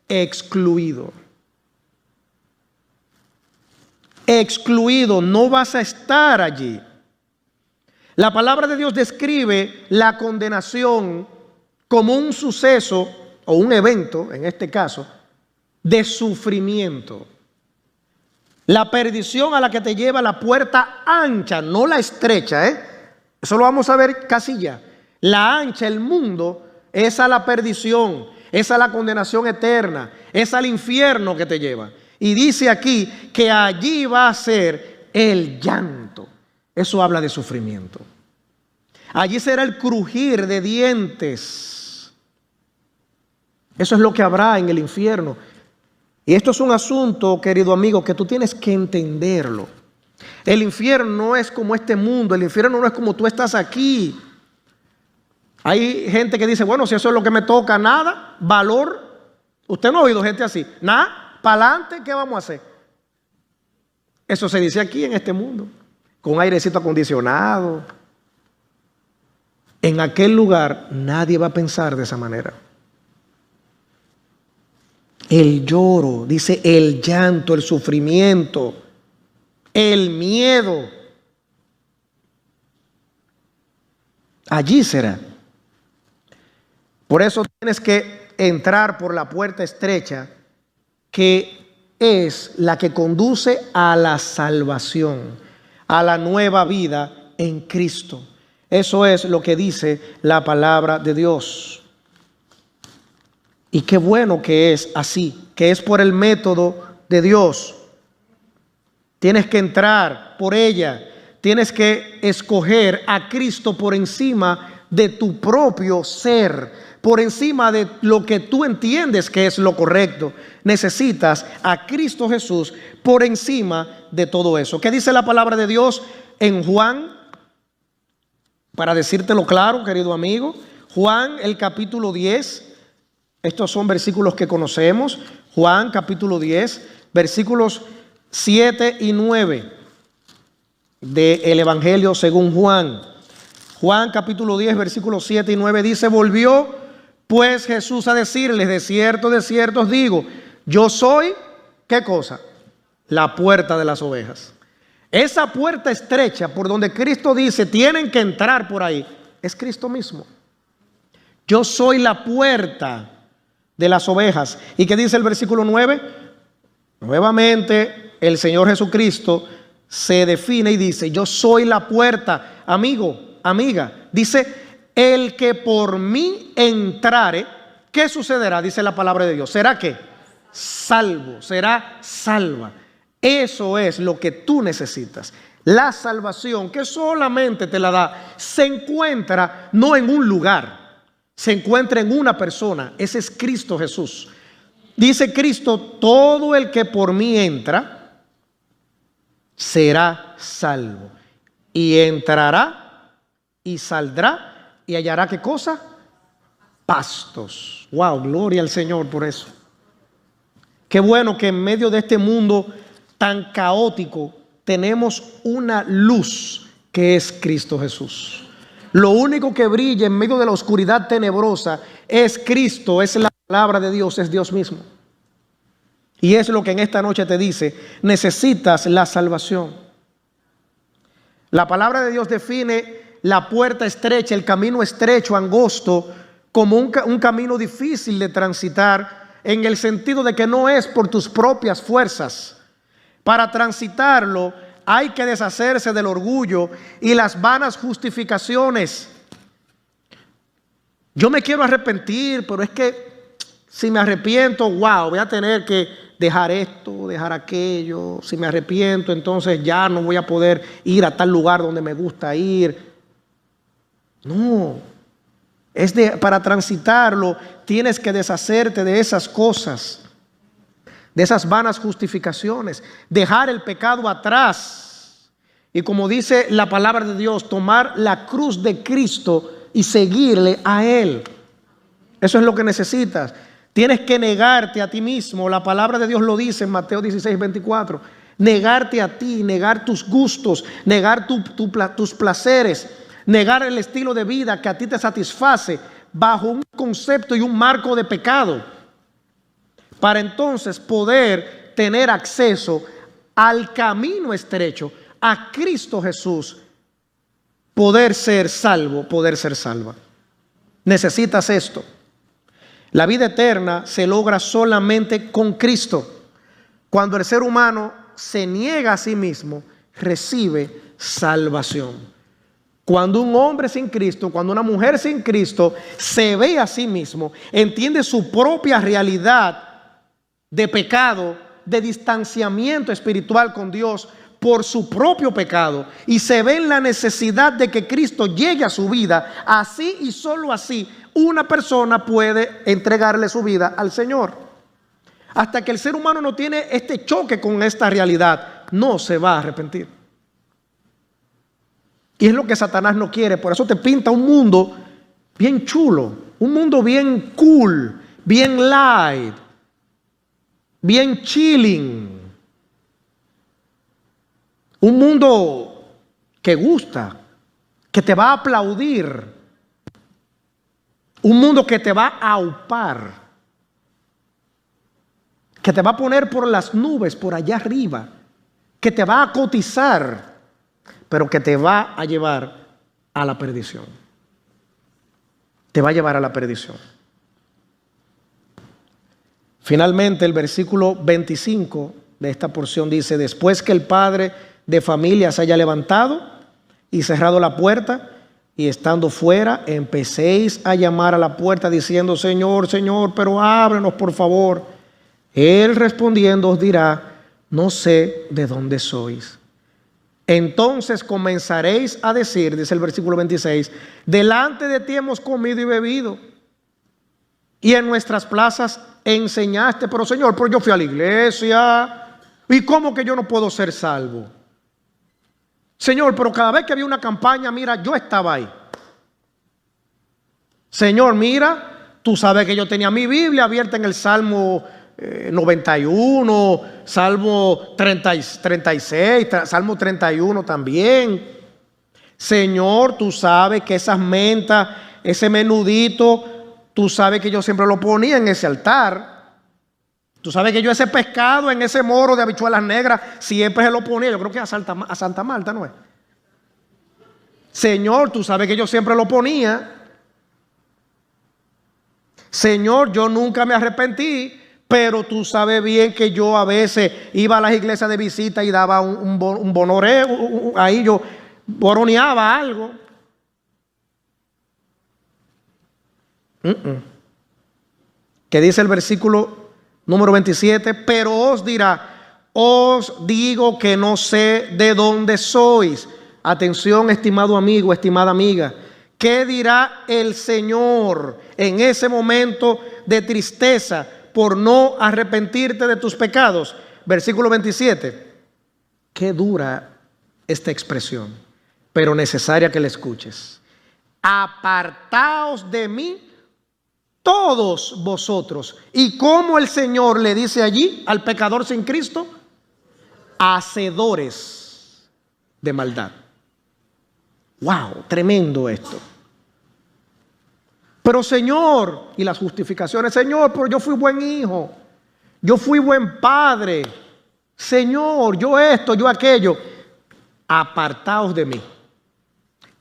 Excluido. Excluido, no vas a estar allí. La palabra de Dios describe la condenación como un suceso o un evento, en este caso, de sufrimiento. La perdición a la que te lleva la puerta ancha, no la estrecha, eso lo vamos a ver casi ya. La ancha, el mundo, es a la perdición, es a la condenación eterna, es al infierno que te lleva. Y dice aquí que allí va a ser el llanto. Eso habla de sufrimiento. Allí será el crujir de dientes. Eso es lo que habrá en el infierno. Y esto es un asunto, querido amigo, que tú tienes que entenderlo. El infierno no es como este mundo. El infierno no es como tú estás aquí. Hay gente que dice, bueno, si eso es lo que me toca, nada, valor. Usted no ha oído gente así. Nada. Para adelante, ¿qué vamos a hacer? Eso se dice aquí en este mundo, con airecito acondicionado. En aquel lugar nadie va a pensar de esa manera. El lloro, dice el llanto, el sufrimiento, el miedo. Allí será. Por eso tienes que entrar por la puerta estrecha, que es la que conduce a la salvación, a la nueva vida en Cristo. Eso es lo que dice la palabra de Dios. Y qué bueno que es así, que es por el método de Dios. Tienes que entrar por ella, tienes que escoger a Cristo por encima de tu propio ser, por encima de lo que tú entiendes que es lo correcto. Necesitas a Cristo Jesús por encima de todo eso. ¿Qué dice la palabra de Dios en Juan? Para decírtelo claro, querido amigo, Juan el capítulo 10, estos son versículos que conocemos. Juan capítulo 10, versículos 7 y 9 del Evangelio según Juan. Juan capítulo 10, versículos 7 y 9 dice: volvió pues Jesús a decirles, de cierto os digo, yo soy, ¿qué cosa? La puerta de las ovejas. Esa puerta estrecha por donde Cristo dice, tienen que entrar por ahí, es Cristo mismo. Yo soy la puerta de las ovejas. ¿Y qué dice el versículo 9? Nuevamente el Señor Jesucristo se define y dice, yo soy la puerta. Amigo, amiga, dice, el que por mí entrare, ¿qué sucederá? Dice la palabra de Dios. ¿Será qué? Salvo, será salva. Eso es lo que tú necesitas. La salvación que solamente te la da, se encuentra no en un lugar, se encuentra en una persona. Ese es Cristo Jesús. Dice Cristo, todo el que por mí entra, será salvo. Y entrará y saldrá y hallará, ¿qué cosa? Pastos. Wow, gloria al Señor por eso. Qué bueno que en medio de este mundo tan caótico tenemos una luz que es Cristo Jesús. Lo único que brilla en medio de la oscuridad tenebrosa es Cristo, es la palabra de Dios, es Dios mismo. Y es lo que en esta noche te dice: necesitas la salvación. La palabra de Dios define la puerta estrecha, el camino estrecho, angosto, como un camino difícil de transitar, en el sentido de que no es por tus propias fuerzas. Para transitarlo hay que deshacerse del orgullo y las vanas justificaciones. Yo me quiero arrepentir, pero es que si me arrepiento, wow, voy a tener que dejar esto, dejar aquello. Si me arrepiento, entonces ya no voy a poder ir a tal lugar donde me gusta ir. No, para transitarlo tienes que deshacerte de esas cosas, de esas vanas justificaciones, dejar el pecado atrás. Y como dice la palabra de Dios, tomar la cruz de Cristo y seguirle a Él. Eso es lo que necesitas. Tienes que negarte a ti mismo. La palabra de Dios lo dice en Mateo 16:24. Negarte a ti, negar tus gustos, negar tus placeres, negar el estilo de vida que a ti te satisface bajo un concepto y un marco de pecado, para entonces poder tener acceso al camino estrecho, a Cristo Jesús, poder ser salvo, poder ser salva. Necesitas esto. La vida eterna se logra solamente con Cristo. Cuando el ser humano se niega a sí mismo, recibe salvación. Cuando un hombre sin Cristo, cuando una mujer sin Cristo se ve a sí mismo, entiende su propia realidad de pecado, de distanciamiento espiritual con Dios por su propio pecado, y se ve en la necesidad de que Cristo llegue a su vida, así y solo así una persona puede entregarle su vida al Señor. Hasta que el ser humano no tiene este choque con esta realidad, no se va a arrepentir. Y es lo que Satanás no quiere. Por eso te pinta un mundo bien chulo, un mundo bien cool, bien light, bien chilling. Un mundo que gusta, que te va a aplaudir. Un mundo que te va a aupar, que te va a poner por las nubes, por allá arriba, que te va a cotizar, pero que te va a llevar a la perdición. Te va a llevar a la perdición. Finalmente, el versículo 25 de esta porción dice: después que el padre de familia se haya levantado y cerrado la puerta, y estando fuera, empecéis a llamar a la puerta diciendo: Señor, Señor, pero ábrenos por favor. Él respondiendo os dirá: no sé de dónde sois. Entonces comenzaréis a decir, dice el versículo 26, delante de ti hemos comido y bebido, y en nuestras plazas enseñaste. Pero Señor, pero yo fui a la iglesia, ¿y cómo que yo no puedo ser salvo? Señor, pero cada vez que había una campaña, mira, yo estaba ahí. Señor, mira, tú sabes que yo tenía mi Biblia abierta en el Salmo 91, Salmo 36, Salmo 31 también. Señor, tú sabes que esas mentas, ese menudito, tú sabes que yo siempre lo ponía en ese altar. Tú sabes que yo ese pescado en ese moro de habichuelas negras siempre se lo ponía. Yo creo que a Santa Marta, ¿no es? Señor, tú sabes que yo siempre lo ponía. Señor, yo nunca me arrepentí, pero tú sabes bien que yo a veces iba a las iglesias de visita y daba un bonoreo, ahí yo boroneaba algo. ¿Qué dice el versículo número 27? Pero os dirá: os digo que no sé de dónde sois. Atención, estimado amigo, estimada amiga. ¿Qué dirá el Señor en ese momento de tristeza por no arrepentirte de tus pecados? Versículo 27. Qué dura esta expresión, pero necesaria que la escuches. Apartaos de mí todos vosotros. ¿Y cómo el Señor le dice allí al pecador sin Cristo? Hacedores de maldad. Wow, tremendo esto. Pero Señor, y las justificaciones, Señor, pero yo fui buen hijo, yo fui buen padre, Señor, yo esto, yo aquello. Apartaos de mí.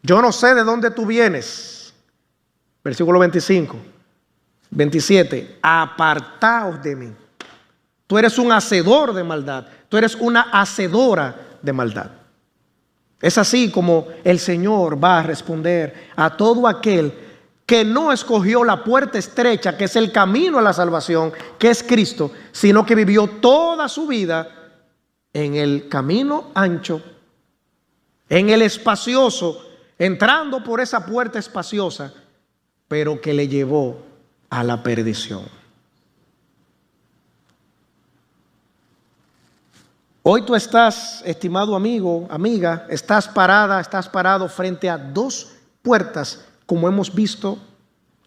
Yo no sé de dónde tú vienes. Versículo 25, 27. Apartaos de mí. Tú eres un hacedor de maldad. Tú eres una hacedora de maldad. Es así como el Señor va a responder a todo aquel que no escogió la puerta estrecha, que es el camino a la salvación, que es Cristo, sino que vivió toda su vida en el camino ancho, en el espacioso, entrando por esa puerta espaciosa, pero que le llevó a la perdición. Hoy tú estás, estimado amigo, amiga, estás parado frente a dos puertas, como hemos visto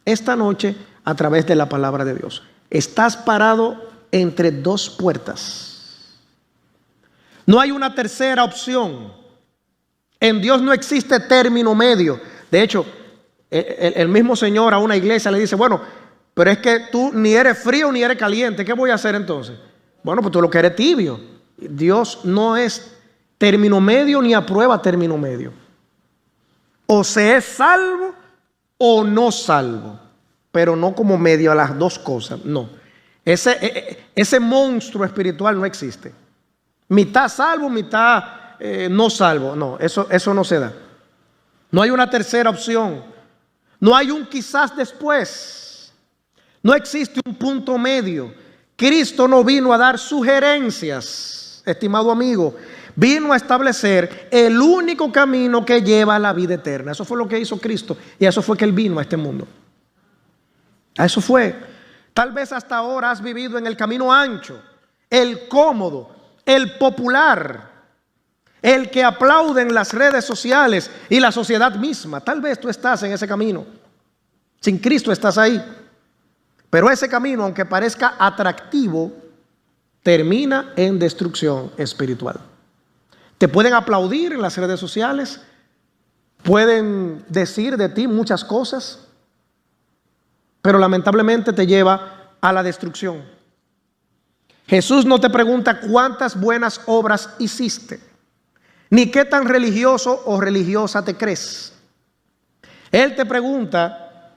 esta noche a través de la palabra de Dios. Estás parado entre dos puertas. No hay una tercera opción. En Dios no existe término medio. De hecho, el mismo Señor a una iglesia le dice, bueno, pero es que tú ni eres frío ni eres caliente. ¿Qué voy a hacer entonces? Bueno, pues tú lo que eres tibio. Dios no es término medio ni aprueba término medio. O se es salvo o no salvo, pero no como medio a las dos cosas, no. Ese monstruo espiritual no existe. Mitad salvo, mitad no salvo. No, eso no se da. No hay una tercera opción. No hay un quizás después. No existe un punto medio. Cristo no vino a dar sugerencias, estimado amigo. Vino a establecer el único camino que lleva a la vida eterna. Eso fue lo que hizo Cristo. Y eso fue que Él vino a este mundo. A eso fue. Tal vez hasta ahora has vivido en el camino ancho, el cómodo, el popular, el que aplauden las redes sociales y la sociedad misma. Tal vez tú estás en ese camino. Sin Cristo estás ahí. Pero ese camino, aunque parezca atractivo, termina en destrucción espiritual. Te pueden aplaudir en las redes sociales, pueden decir de ti muchas cosas, pero lamentablemente te lleva a la destrucción. Jesús no te pregunta cuántas buenas obras hiciste, ni qué tan religioso o religiosa te crees. Él te pregunta,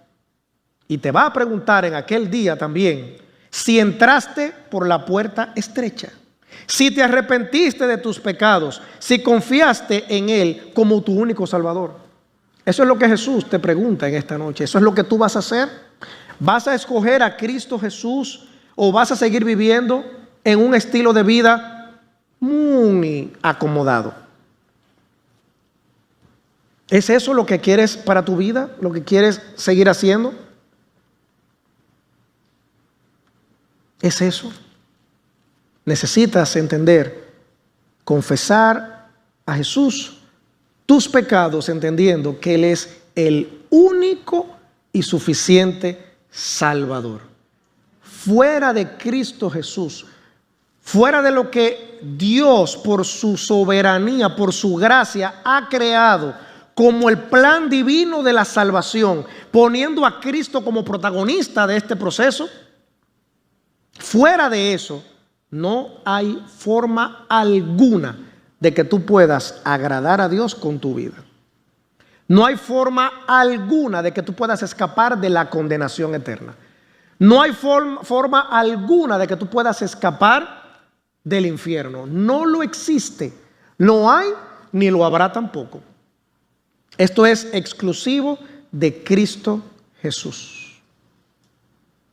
y te va a preguntar en aquel día también, si entraste por la puerta estrecha. Si te arrepentiste de tus pecados, si confiaste en Él como tu único Salvador. Eso es lo que Jesús te pregunta en esta noche. Eso es lo que tú vas a hacer. ¿Vas a escoger a Cristo Jesús o vas a seguir viviendo en un estilo de vida muy acomodado? ¿Es eso lo que quieres para tu vida? ¿Lo que quieres seguir haciendo? ¿Es eso? Necesitas entender, confesar a Jesús tus pecados, entendiendo que Él es el único y suficiente Salvador. Fuera de Cristo Jesús, fuera de lo que Dios por su soberanía, por su gracia ha creado como el plan divino de la salvación, poniendo a Cristo como protagonista de este proceso, fuera de eso, no hay forma alguna de que tú puedas agradar a Dios con tu vida. No hay forma alguna de que tú puedas escapar de la condenación eterna. No hay forma alguna de que tú puedas escapar del infierno. No lo existe. No hay ni lo habrá tampoco. Esto es exclusivo de Cristo Jesús.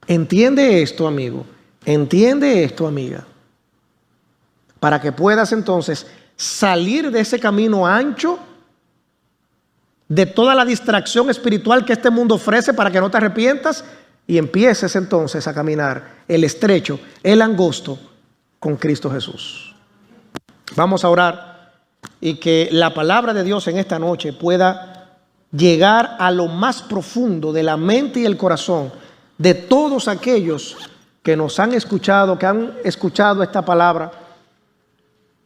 Entiende esto, amigo. Entiende esto, amiga, para que puedas entonces salir de ese camino ancho, de toda la distracción espiritual que este mundo ofrece para que no te arrepientas y empieces entonces a caminar el estrecho, el angosto con Cristo Jesús. Vamos a orar y que la palabra de Dios en esta noche pueda llegar a lo más profundo de la mente y el corazón de todos aquellos que nos han escuchado, que han escuchado esta palabra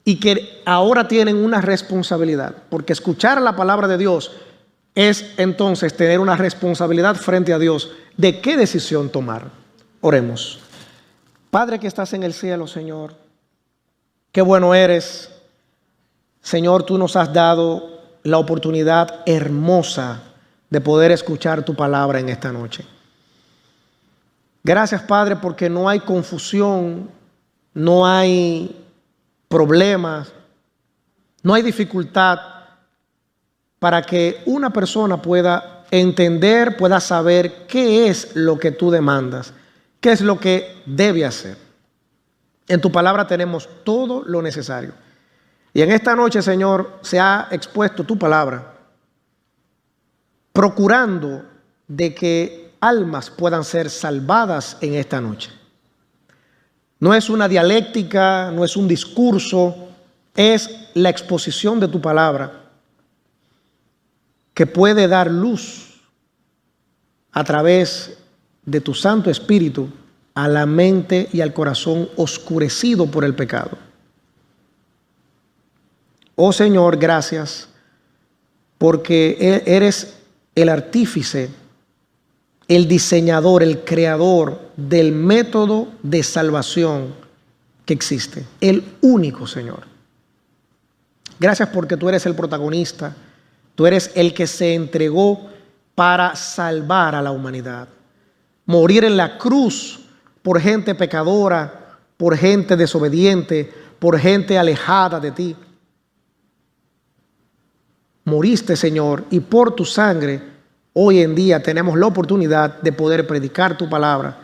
y que ahora tienen una responsabilidad, porque escuchar la palabra de Dios es entonces tener una responsabilidad frente a Dios de qué decisión tomar. Oremos. Padre que estás en el cielo, Señor, qué bueno eres. Señor, tú nos has dado la oportunidad hermosa de poder escuchar tu palabra en esta noche. Gracias, Padre, porque no hay confusión, no hay problemas, no hay dificultad para que una persona pueda entender, pueda saber qué es lo que tú demandas, qué es lo que debe hacer. En tu palabra tenemos todo lo necesario. Y en esta noche, Señor, se ha expuesto tu palabra, procurando de que almas puedan ser salvadas en esta noche. No es una dialéctica, no es un discurso, es la exposición de tu palabra que puede dar luz a través de tu Santo Espíritu a la mente y al corazón oscurecido por el pecado. Oh Señor, gracias, porque eres el artífice, el diseñador, el creador del método de salvación que existe, el único, Señor. Gracias porque tú eres el protagonista, tú eres el que se entregó para salvar a la humanidad. Morir en la cruz por gente pecadora, por gente desobediente, por gente alejada de ti. Moriste, Señor, y por tu sangre hoy en día tenemos la oportunidad de poder predicar tu palabra.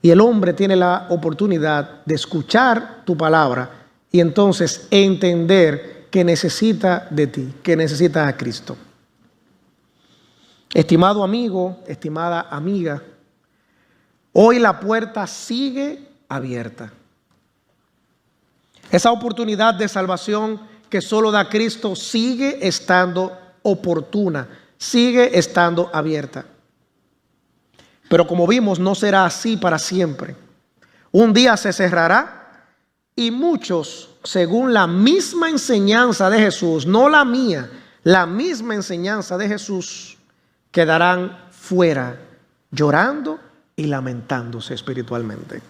Y el hombre tiene la oportunidad de escuchar tu palabra y entonces entender que necesita de ti, que necesita a Cristo. Estimado amigo, estimada amiga, hoy la puerta sigue abierta. Esa oportunidad de salvación que solo da Cristo sigue estando oportuna, sigue estando abierta. Pero como vimos, no será así para siempre. Un día se cerrará y muchos, según la misma enseñanza de Jesús, no la mía, la misma enseñanza de Jesús, quedarán fuera, llorando y lamentándose espiritualmente.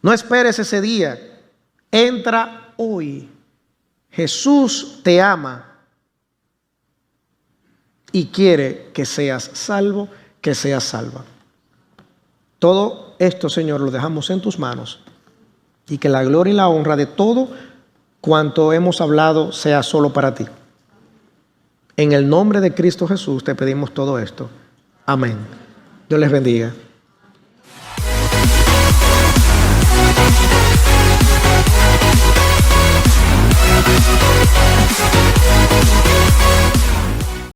No esperes ese día, entra hoy. Jesús te ama y quiere que seas salvo, que seas salva. Todo esto, Señor, lo dejamos en tus manos y que la gloria y la honra de todo cuanto hemos hablado sea solo para ti. En el nombre de Cristo Jesús te pedimos todo esto. Amén. Dios les bendiga.